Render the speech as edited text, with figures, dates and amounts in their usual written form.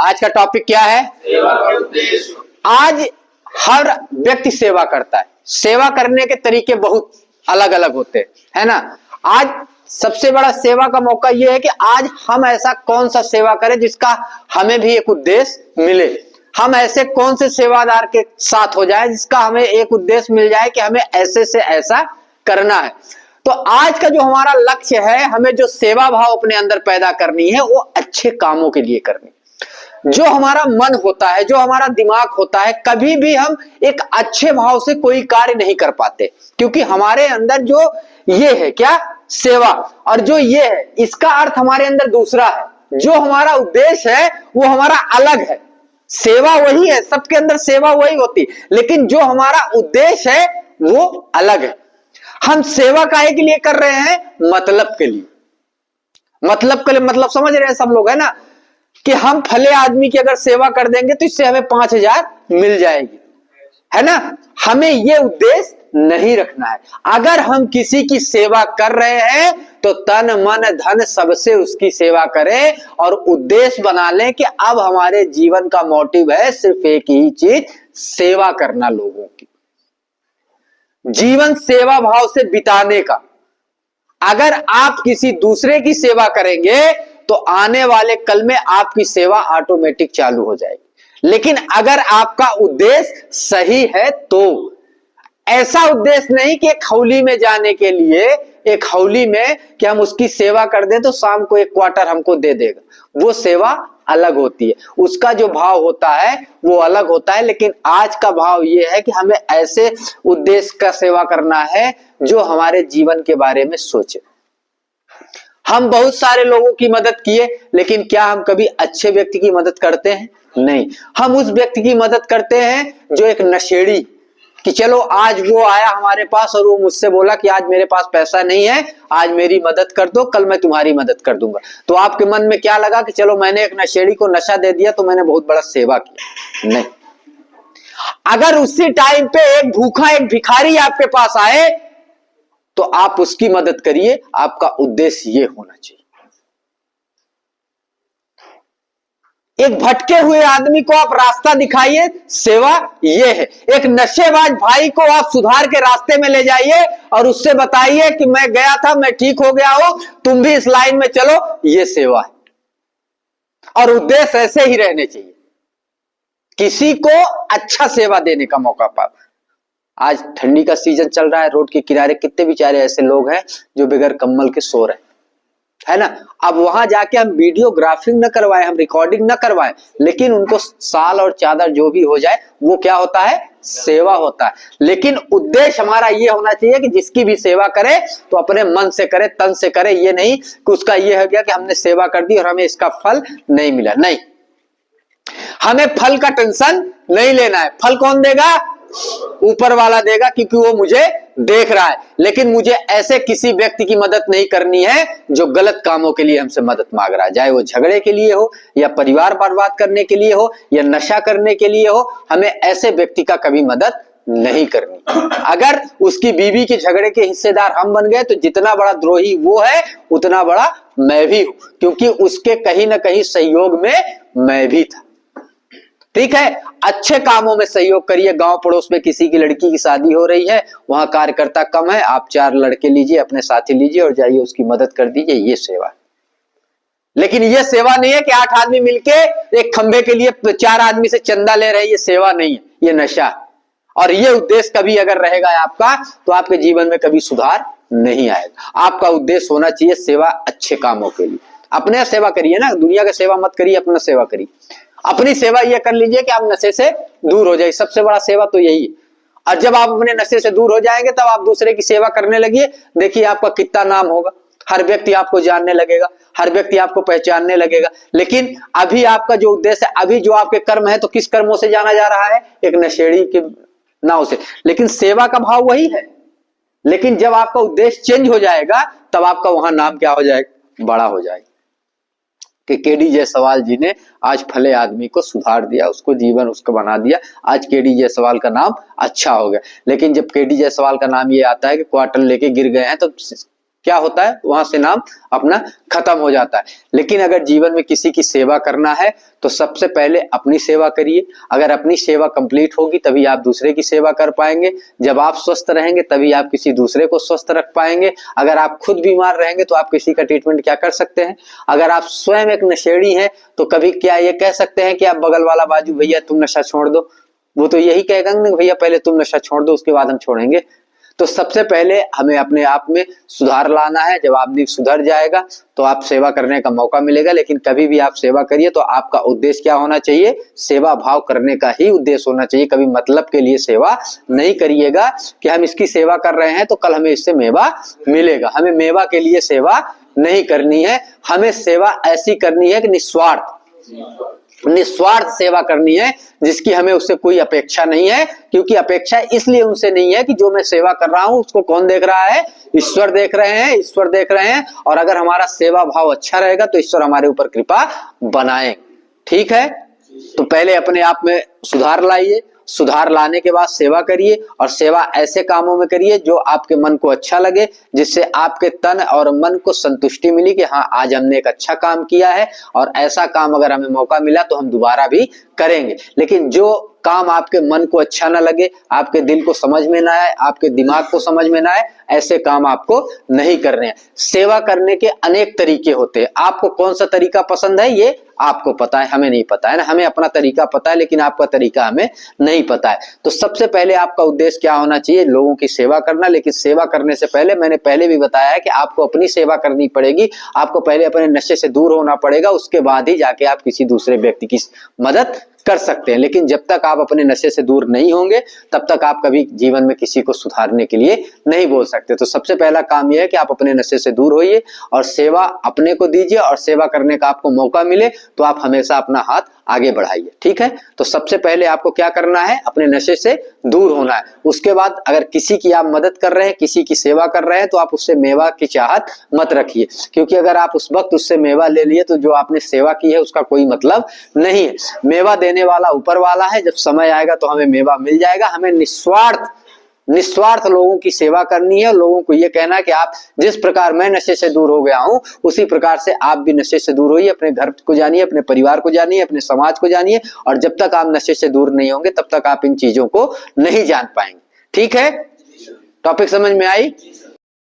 आज का टॉपिक क्या है? सेवा के उद्देश्य। आज हर व्यक्ति सेवा करता है। सेवा करने के तरीके बहुत अलग अलग होते हैं, है ना। आज सबसे बड़ा सेवा का मौका यह है कि आज हम ऐसा कौन सा सेवा करें जिसका हमें भी एक उद्देश्य मिले। हम ऐसे कौन से सेवादार के साथ हो जाए जिसका हमें एक उद्देश्य मिल जाए कि हमें ऐसे से ऐसा करना है। तो आज का जो हमारा लक्ष्य है, हमें जो सेवा भाव अपने अंदर पैदा करनी है वो अच्छे कामों के लिए करनी। जो हमारा मन होता है, जो हमारा दिमाग होता है, कभी भी हम एक अच्छे भाव से कोई कार्य नहीं कर पाते, क्योंकि हमारे अंदर जो ये है क्या, सेवा, और जो ये है इसका अर्थ हमारे अंदर दूसरा है। जो हमारा उद्देश्य है वो हमारा अलग है। सेवा वही है, सबके अंदर सेवा वही होती, लेकिन जो हमारा उद्देश्य है वो अलग है। हम सेवा काहे के लिए कर रहे हैं? मतलब के लिए। मतलब के लिए, मतलब समझ रहे हैं सब लोग, है ना, कि हम फले आदमी की अगर सेवा कर देंगे तो इससे हमें 5,000 मिल जाएगी, है ना। हमें ये उद्देश्य नहीं रखना है। अगर हम किसी की सेवा कर रहे हैं तो तन मन धन सबसे उसकी सेवा करें और उद्देश्य बना लें कि अब हमारे जीवन का मोटिव है सिर्फ एक ही चीज, सेवा करना लोगों की। जीवन सेवा भाव से बिताने का। अगर आप किसी दूसरे की सेवा करेंगे तो आने वाले कल में आपकी सेवा ऑटोमेटिक चालू हो जाएगी। लेकिन अगर आपका उद्देश्य सही है तो, ऐसा उद्देश्य नहीं कि एक हौली में जाने के लिए, एक हौली में कि हम उसकी सेवा कर दें तो शाम को एक क्वार्टर हमको दे देगा, वो सेवा अलग होती है। उसका जो भाव होता है वो अलग होता है। लेकिन आज का भाव ये है कि हमें ऐसे उद्देश्य का सेवा करना है जो हमारे जीवन के बारे में सोचे। हम बहुत सारे लोगों की मदद किए, लेकिन क्या हम कभी अच्छे व्यक्ति की मदद करते हैं? नहीं। हम उस व्यक्ति की मदद करते हैं जो एक नशेड़ी, कि चलो आज वो आया हमारे पास और वो मुझसे बोला कि आज मेरे पास पैसा नहीं है, आज मेरी मदद कर दो, कल मैं तुम्हारी मदद कर दूंगा। तो आपके मन में क्या लगा कि चलो मैंने एक नशेड़ी को नशा दे दिया तो मैंने बहुत बड़ा सेवा किया? नहीं। अगर उसी टाइम पे एक भूखा, एक भिखारी आपके पास आए तो आप उसकी मदद करिए। आपका उद्देश्य ये होना चाहिए। एक भटके हुए आदमी को आप रास्ता दिखाइए, सेवा ये है। एक नशेबाज भाई को आप सुधार के रास्ते में ले जाइए और उससे बताइए कि मैं गया था, मैं ठीक हो गया हूं, तुम भी इस लाइन में चलो, ये सेवा है। और उद्देश्य ऐसे ही रहने चाहिए, किसी को अच्छा सेवा देने का मौका पाना। आज ठंडी का सीजन चल रहा है, रोड के किनारे कितने बेचारे ऐसे लोग हैं जो बगैर कंबल के सो रहे हैं, है ना। अब वहां जाके हम वीडियोग्राफिंग न करवाएं, हम रिकॉर्डिंग न करवाएं, लेकिन उनको साल और चादर जो भी हो जाए वो क्या होता है? सेवा होता है। लेकिन उद्देश्य हमारा ये होना चाहिए कि जिसकी भी सेवा करे तो अपने मन से करे, तन से करे। ये नहीं कि उसका ये हो गया कि हमने सेवा कर दी और हमें इसका फल नहीं मिला। नहीं, हमें फल का टेंशन नहीं लेना है। फल कौन देगा? ऊपर वाला देगा, क्योंकि वो मुझे देख रहा है। लेकिन मुझे ऐसे किसी व्यक्ति की मदद नहीं करनी है जो गलत कामों के लिए हमसे मदद मांग रहा है, चाहे वो झगड़े के लिए हो या परिवार बर्बाद करने के लिए हो या नशा करने के लिए हो। हमें ऐसे व्यक्ति का कभी मदद नहीं करनी। अगर उसकी बीवी के झगड़े के हिस्सेदार हम बन गए तो जितना बड़ा द्रोही वो है उतना बड़ा मैं भी हूं, क्योंकि उसके कहीं ना कहीं सहयोग में मैं भी था। ठीक है, अच्छे कामों में सहयोग करिए। गांव पड़ोस में किसी की लड़की की शादी हो रही है, वहां कार्यकर्ता कम है, आप 4 लड़के लीजिए, अपने साथी लीजिए और जाइए उसकी मदद कर दीजिए, ये सेवा है। लेकिन ये सेवा नहीं है कि 8 आदमी मिलके एक खंभे के लिए 4 आदमी से चंदा ले रहे हैं, ये सेवा नहीं है, ये नशा है। और ये उद्देश्य कभी अगर रहेगा आपका तो आपके जीवन में कभी सुधार नहीं आएगा। आपका उद्देश्य होना चाहिए सेवा, अच्छे कामों के लिए। अपने सेवा करिए ना, दुनिया की सेवा मत करिए, अपना सेवा करिए। अपनी सेवा यह कर लीजिए कि आप नशे से दूर हो जाइए, सबसे बड़ा सेवा तो यही है। और जब आप अपने नशे से दूर हो जाएंगे तब आप दूसरे की सेवा करने लगिए, देखिए आपका कितना नाम होगा। हर व्यक्ति आपको जानने लगेगा, हर व्यक्ति आपको पहचानने लगेगा। लेकिन अभी आपका जो उद्देश्य है, अभी जो आपके कर्म है, तो किस कर्मों से जाना जा रहा है? एक नशेड़ी के नाव से। लेकिन सेवा का भाव वही है। लेकिन जब आपका उद्देश्य चेंज हो जाएगा तब आपका वहां नाम क्या हो जाएगा? बड़ा हो जाएगा। कि केडी जायसवाल जी ने आज फले आदमी को सुधार दिया, उसको जीवन उसका बना दिया। आज केडी जायसवाल का नाम अच्छा हो गया। लेकिन जब केडी जायसवाल का नाम ये आता है कि क्वार्टर लेके गिर गए हैं तो क्या होता है, वहां से नाम अपना खत्म हो जाता है। लेकिन अगर जीवन में किसी की सेवा करना है तो सबसे पहले अपनी सेवा करिए। अगर अपनी सेवा कंप्लीट होगी तभी आप दूसरे की सेवा कर पाएंगे। जब आप स्वस्थ रहेंगे तभी आप किसी दूसरे को स्वस्थ रख पाएंगे। अगर आप खुद बीमार रहेंगे तो आप किसी का ट्रीटमेंट क्या कर सकते हैं। अगर आप स्वयं एक नशेड़ी हैं तो कभी क्या ये कह सकते हैं कि आप बगल वाला बाजू भैया तुम नशा छोड़ दो, वो तो यही कहेगा ना भैया पहले तुम नशा छोड़ दो उसके बाद हम छोड़ेंगे। तो सबसे पहले हमें अपने आप में सुधार लाना है। जब आदमी सुधर जाएगा तो आप सेवा करने का मौका मिलेगा। लेकिन कभी भी आप सेवा करिए तो आपका उद्देश्य क्या होना चाहिए, सेवा भाव करने का ही उद्देश्य होना चाहिए। कभी मतलब के लिए सेवा नहीं करिएगा कि हम इसकी सेवा कर रहे हैं तो कल हमें इससे मेवा मिलेगा। हमें मेवा के लिए सेवा नहीं करनी है, हमें सेवा ऐसी करनी है कि निस्वार्थ सेवा करनी है जिसकी हमें उससे कोई अपेक्षा नहीं है। क्योंकि अपेक्षा इसलिए उनसे नहीं है कि जो मैं सेवा कर रहा हूं उसको कौन देख रहा है, ईश्वर देख रहे हैं, ईश्वर देख रहे हैं। और अगर हमारा सेवा भाव अच्छा रहेगा तो ईश्वर हमारे ऊपर कृपा बनाए। ठीक है, तो पहले अपने आप में सुधार लाइए, सुधार लाने के बाद सेवा करिए। और सेवा ऐसे कामों में करिए जो आपके मन को अच्छा लगे, जिससे आपके तन और मन को संतुष्टि मिली कि हाँ आज हमने एक अच्छा काम किया है और ऐसा काम अगर हमें मौका मिला तो हम दोबारा भी करेंगे। लेकिन जो काम आपके मन को अच्छा ना लगे, आपके दिल को समझ में ना आए, आपके दिमाग को समझ में ना आए, ऐसे काम आपको नहीं करने हैं। सेवा करने के अनेक तरीके होते हैं। आपको कौन सा तरीका पसंद है ये आपको पता है, हमें नहीं पता है ना। हमें अपना तरीका पता है लेकिन आपका तरीका हमें नहीं पता है। तो सबसे पहले आपका उद्देश्य क्या होना चाहिए, लोगों की सेवा करना। लेकिन सेवा करने से पहले मैंने पहले भी बताया है कि आपको अपनी सेवा करनी पड़ेगी। आपको पहले अपने नशे से दूर होना पड़ेगा, उसके बाद ही जाके आप किसी दूसरे व्यक्ति की मदद कर सकते हैं। लेकिन जब तक आप अपने नशे से दूर नहीं होंगे तब तक आप कभी जीवन में किसी को सुधारने के लिए नहीं बोल सकते। तो सबसे पहला काम यह है कि आप अपने नशे से दूर होइए और सेवा अपने को दीजिए। और सेवा करने का आपको मौका मिले तो आप हमेशा अपना हाथ आगे बढ़ाइए। ठीक है, तो सबसे पहले आपको क्या करना है, अपने नशे से दूर होना है। उसके बाद अगर किसी की आप मदद कर रहे हैं, किसी की सेवा कर रहे हैं तो आप उससे मेवा की चाहत मत रखिए। क्योंकि अगर आप उस वक्त उससे मेवा ले लिए तो जो आपने सेवा की है उसका कोई मतलब नहीं है। मेवा देने वाला ऊपर वाला है, जब समय आएगा तो हमें मेवा मिल जाएगा। हमें निस्वार्थ लोगों की सेवा करनी है। लोगों को यह कहना है कि आप जिस प्रकार मैं नशे से दूर हो गया हूं उसी प्रकार से आप भी नशे से दूर होइए। अपने घर को जानिए, अपने परिवार को जानिए, अपने समाज को जानिए। और जब तक आप नशे से दूर नहीं होंगे तब तक आप इन चीजों को नहीं जान पाएंगे। ठीक है, टॉपिक समझ में आई।